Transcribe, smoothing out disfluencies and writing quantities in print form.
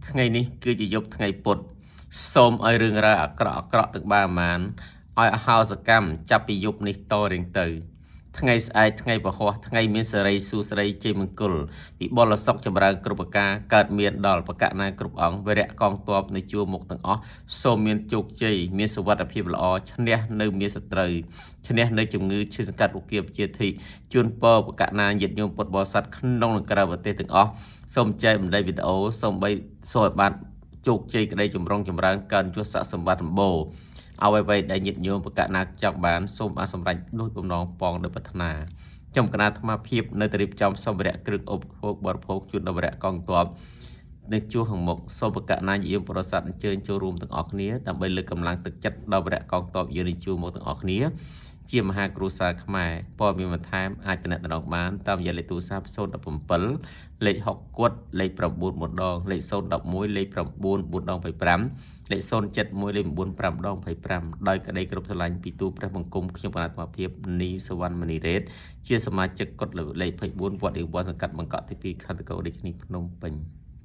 ថ្ងៃនេះគឺជាយប់ថ្ងៃពុធសូមឲ្យរឿងរ៉ាវអាក្រក់ទឹកបាម៉ានឲ្យអហោសកម្មចាប់ពីយប់នេះតរៀងទៅថ្ងៃស្អែកថ្ងៃពហុថ្ងៃមានសេរីសួស្តីជ័យមង្គលពីបលសុខចម្រើនគ្រប់ប្រការកើតមានដល់បកណាគ្រប់អង្គវរៈកងទ័ពនៃជួរមុខទាំងអស់សូមមានជោគជ័យមានសុវត្ថិភាពល្អឈ្នះនៅមានសត្រូវឈ្នះនៅជំងឺឈឺសង្កាត់ឧគាជាធិជូនពរបកណាញាតិញោមពុទ្ធបរិស័ទក្នុងនិងក្រៅប្រទេសទាំងអស់សូមចែកបណ្ដៃវីដេអូសូមឲ្យបានជោគជ័យក្តីចម្រុងចម្រើនកើនយសសម្បត្តិសម្បូរអ្វីដែលញាតិញោមបកណាចង់បានសូមអាចសម្រេចដោយបំណងប៉ងដោយប្រាថ្នាចំគណៈអាត្មាភាពនៅតែរៀបចំសម្ភារៈគ្រឿងឧបភោគបរិភោគជូនដល់វរៈកងទ័ពនៅជួរខាងមុខសូមបកណាយាមបរិស័ទអញ្ជើញចូលរួមទាំងអស់គ្នាដើម្បីលើកកម្លាំងទឹកចិត្តដល់វរៈកងទ័ពយើងនៅជួរមុខទាំងអស់គ្នាជាមហាគ្រូសាខ្មែរព័ត៌មានបន្ថែមអាចតំណែងបានតាមរយៈលេខទូរស័ព្ទ017លេខ6គត់លេខ9 4ដងលេខ011លេខ9 4ដង25លេខ071លេខ45ដង25ដោយក្តីគ្រប់ស្រឡាញ់ពីទូព្រះបង្គំខ្ញុំអាត្មាភាពនីសវណ្ណមនីរ៉េតជាសមាជិកកុដលេខ24វត្តរៀងវត្តសង្កាត់បង្កក់ទី2ខណ្ឌតកោរាជធានីភ្នំពេញ